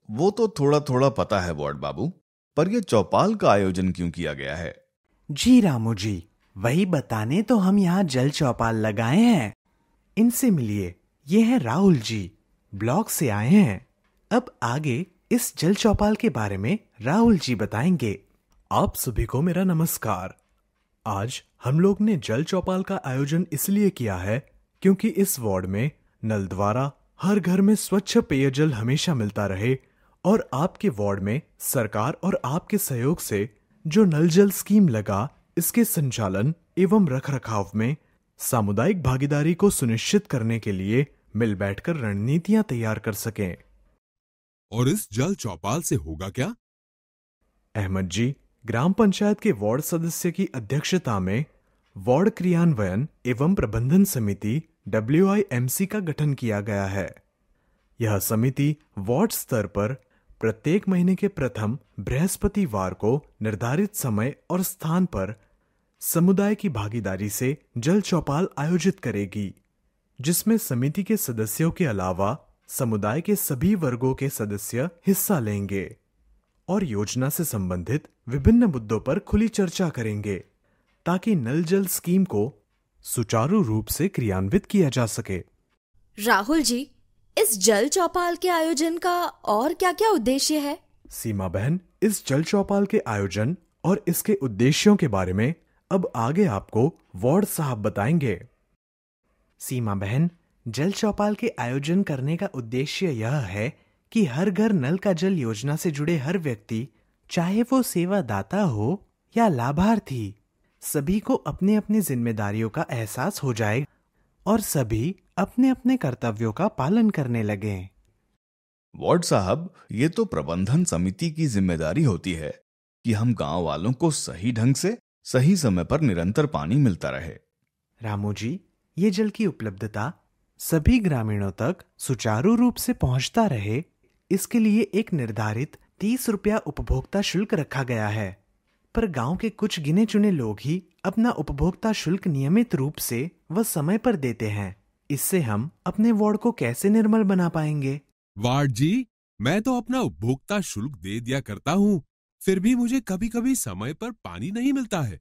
वो तो थोड़ा थोड़ा पता है वार्ड बाबू, पर ये चौपाल का आयोजन क्यों किया गया है? जी रामू जी, वही बताने तो हम यहाँ जल चौपाल लगाए हैं। इनसे मिलिए, ये हैं राहुल जी, ब्लॉक से आए हैं। अब आगे इस जल चौपाल के बारे में राहुल जी बताएंगे। आप सभी को मेरा नमस्कार। आज हम लोग ने जल चौपाल का आयोजन इसलिए किया है क्योंकि इस वार्ड में नल द्वारा हर घर में स्वच्छ पेयजल हमेशा मिलता रहे और आपके वार्ड में सरकार और आपके सहयोग से जो नल जल स्कीम लगा, इसके संचालन एवं रखरखाव में सामुदायिक भागीदारी को सुनिश्चित करने के लिए मिल बैठकर रणनीतियां तैयार कर सकें। और इस जल चौपाल से होगा क्या? अहमद जी, ग्राम पंचायत के वार्ड सदस्य की अध्यक्षता में वार्ड क्रियान्वयन एवं प्रबंधन समिति WIMC का गठन किया गया है। यह समिति वार्ड स्तर पर प्रत्येक महीने के प्रथम बृहस्पतिवार को निर्धारित समय और स्थान पर समुदाय की भागीदारी से जल चौपाल आयोजित करेगी, जिसमें समिति के सदस्यों के अलावा समुदाय के सभी वर्गों के सदस्य हिस्सा लेंगे और योजना से संबंधित विभिन्न मुद्दों पर खुली चर्चा करेंगे ताकि नल जल स्कीम को सुचारू रूप से क्रियान्वित किया जा सके। राहुल जी, इस जल चौपाल के आयोजन का और क्या क्या उद्देश्य है? सीमा बहन, इस जल चौपाल के आयोजन और इसके उद्देश्यों के बारे में अब आगे आपको वार्ड साहब बताएंगे। सीमा बहन, जल चौपाल के आयोजन करने का उद्देश्य यह है कि हर घर नल का जल योजना से जुड़े हर व्यक्ति, चाहे वो सेवादाता हो या लाभार्थी, सभी को अपने अपनी जिम्मेदारियों का एहसास हो जाए और सभी अपने अपने कर्तव्यों का पालन करने लगे। वार्ड साहब, ये तो प्रबंधन समिति की जिम्मेदारी होती है कि हम गांव वालों को सही ढंग से सही समय पर निरंतर पानी मिलता रहे। रामू जी, ये जल की उपलब्धता सभी ग्रामीणों तक सुचारू रूप से पहुंचता रहे, इसके लिए एक निर्धारित 30 रुपया उपभोक्ता शुल्क रखा गया है। पर गांव के कुछ गिने चुने लोग ही अपना उपभोक्ता शुल्क नियमित रूप से व समय पर देते हैं। इससे हम अपने वार्ड को कैसे निर्मल बना पाएंगे? वार्ड जी, मैं तो अपना उपभोक्ता शुल्क दे दिया करता हूँ, फिर भी मुझे कभी कभी समय पर पानी नहीं मिलता है।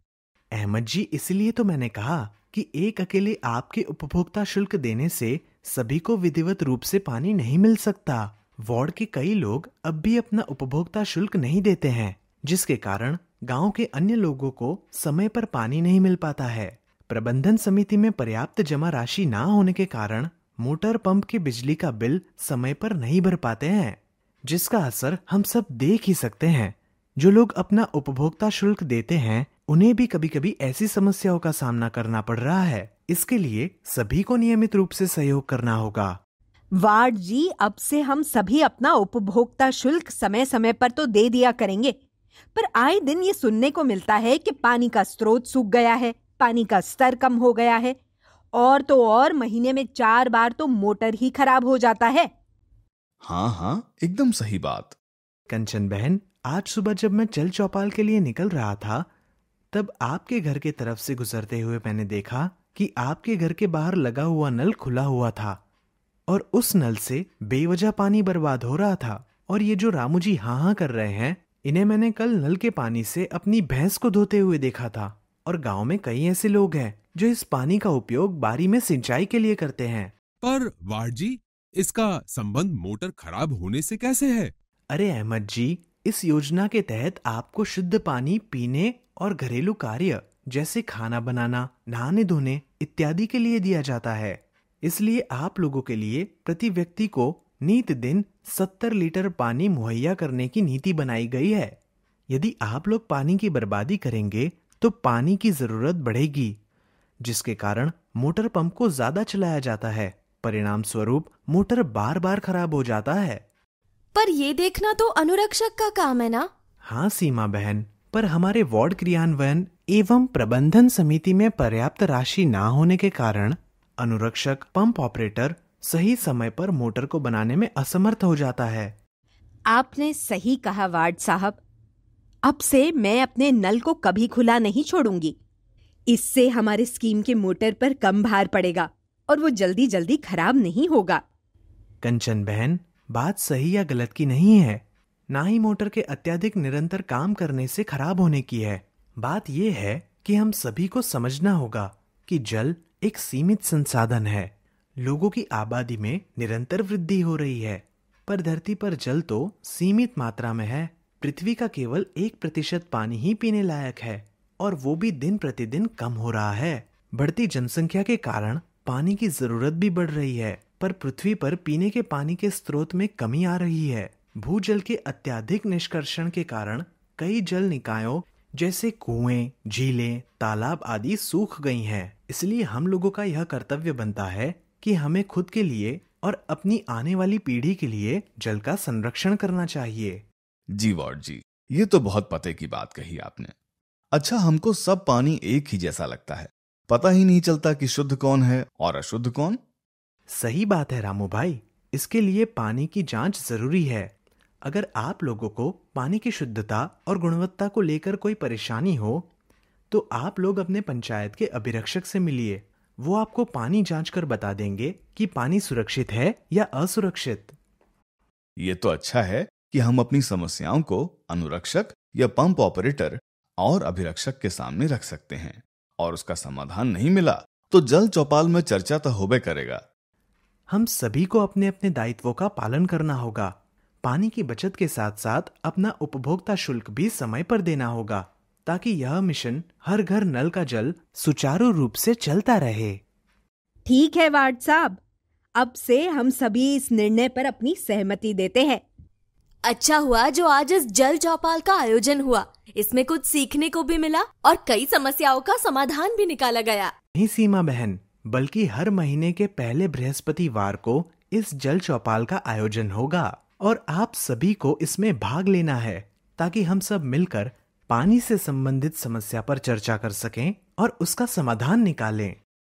अहमद जी, इसलिए तो मैंने कहा कि एक अकेले आपके उपभोक्ता शुल्क देने से सभी को विधिवत रूप से पानी नहीं मिल सकता। वार्ड के कई लोग अब भी अपना उपभोक्ता शुल्क नहीं देते हैं, जिसके कारण गांव के अन्य लोगों को समय पर पानी नहीं मिल पाता है। प्रबंधन समिति में पर्याप्त जमा राशि ना होने के कारण मोटर पंप की बिजली का बिल समय पर नहीं भर पाते हैं, जिसका असर हम सब देख ही सकते हैं। जो लोग अपना उपभोक्ता शुल्क देते हैं, उन्हें भी कभी कभी ऐसी समस्याओं का सामना करना पड़ रहा है। इसके लिए सभी को नियमित रूप से सहयोग करना होगा। वार्ड जी, अब से हम सभी अपना उपभोक्ता शुल्क समय समय पर तो दे दिया करेंगे, पर आए दिन ये सुनने को मिलता है कि पानी का स्रोत सूख गया है, पानी का स्तर कम हो गया है, और तो और महीने में 4 बार तो मोटर ही खराब हो जाता है। हाँ हाँ, एकदम सही बात। कंचन बहन, आज सुबह जब मैं जल चौपाल के लिए निकल रहा था, तब आपके घर के तरफ से गुजरते हुए मैंने देखा कि आपके घर के बाहर लगा हुआ नल खुला हुआ था और उस नल से बेवजह पानी बर्बाद हो रहा था। और ये जो रामू जी हाँ हाँ कर रहे हैं, इन्हें मैंने कल नल के पानी से अपनी भैंस को धोते हुए देखा था। और गांव में कई ऐसे लोग हैं जो इस पानी का उपयोग बारी में सिंचाई के लिए करते हैं। पर वार्ड जी, इसका संबंध मोटर खराब होने से कैसे है? अरे अहमद जी, इस योजना के तहत आपको शुद्ध पानी पीने और घरेलू कार्य जैसे खाना बनाना, नहाने धोने इत्यादि के लिए दिया जाता है। इसलिए आप लोगों के लिए प्रति व्यक्ति को नित दिन 70 लीटर पानी मुहैया करने की नीति बनाई गई है। यदि आप लोग पानी की बर्बादी करेंगे तो पानी की जरूरत बढ़ेगी, जिसके कारण मोटर पंप को ज्यादा चलाया जाता है। परिणाम स्वरूप मोटर बार बार खराब हो जाता है। पर ये देखना तो अनुरक्षक का काम है ना? हाँ सीमा बहन, पर हमारे वार्ड क्रियान्वयन एवं प्रबंधन समिति में पर्याप्त राशि ना होने के कारण अनुरक्षक पंप ऑपरेटर सही समय पर मोटर को बनाने में असमर्थ हो जाता है। आपने सही कहा वार्ड साहब, अब से मैं अपने नल को कभी खुला नहीं छोड़ूंगी। इससे हमारे स्कीम के मोटर पर कम भार पड़ेगा और वो जल्दी जल्दी खराब नहीं होगा। कंचन बहन, बात सही या गलत की नहीं है, ना ही मोटर के अत्यधिक निरंतर काम करने से खराब होने की है। बात यह है कि हम सभी को समझना होगा कि जल एक सीमित संसाधन है। लोगों की आबादी में निरंतर वृद्धि हो रही है, पर धरती पर जल तो सीमित मात्रा में है। पृथ्वी का केवल 1% पानी ही पीने लायक है, और वो भी दिन प्रतिदिन कम हो रहा है। बढ़ती जनसंख्या के कारण पानी की जरूरत भी बढ़ रही है, पर पृथ्वी पर पीने के पानी के स्रोत में कमी आ रही है। भूजल के अत्यधिक निष्कर्षण के कारण कई जल निकायों जैसे कुएं, झीलें, तालाब आदि सूख गई हैं। इसलिए हम लोगों का यह कर्तव्य बनता है कि हमें खुद के लिए और अपनी आने वाली पीढ़ी के लिए जल का संरक्षण करना चाहिए। जी वॉर्ड जी, ये तो बहुत पते की बात कही आपने। अच्छा, हमको सब पानी एक ही जैसा लगता है, पता ही नहीं चलता कि शुद्ध कौन है और अशुद्ध कौन। सही बात है रामू भाई, इसके लिए पानी की जांच जरूरी है। अगर आप लोगों को पानी की शुद्धता और गुणवत्ता को लेकर कोई परेशानी हो तो आप लोग अपने पंचायत के अभिरक्षक से मिलिए। वो आपको पानी जांच कर बता देंगे कि पानी सुरक्षित है या असुरक्षित। ये तो अच्छा है कि हम अपनी समस्याओं को अनुरक्षक या पंप ऑपरेटर और अभिरक्षक के सामने रख सकते हैं, और उसका समाधान नहीं मिला तो जल चौपाल में चर्चा तो होबे करेगा। हम सभी को अपने अपने दायित्वों का पालन करना होगा। पानी की बचत के साथ साथ अपना उपभोक्ता शुल्क भी समय पर देना होगा, ताकि यह मिशन हर घर नल का जल सुचारू रूप से चलता रहे। ठीक है वार्ड साहब, अब से हम सभी इस निर्णय पर अपनी सहमति देते हैं। अच्छा हुआ जो आज इस जल चौपाल का आयोजन हुआ। इसमें कुछ सीखने को भी मिला और कई समस्याओं का समाधान भी निकाला गया। नहीं सीमा बहन, बल्कि हर महीने के पहले बृहस्पतिवार को इस जल चौपाल का आयोजन होगा और आप सभी को इसमें भाग लेना है, ताकि हम सब मिलकर पानी से संबंधित समस्या पर चर्चा कर सकें और उसका समाधान निकालें।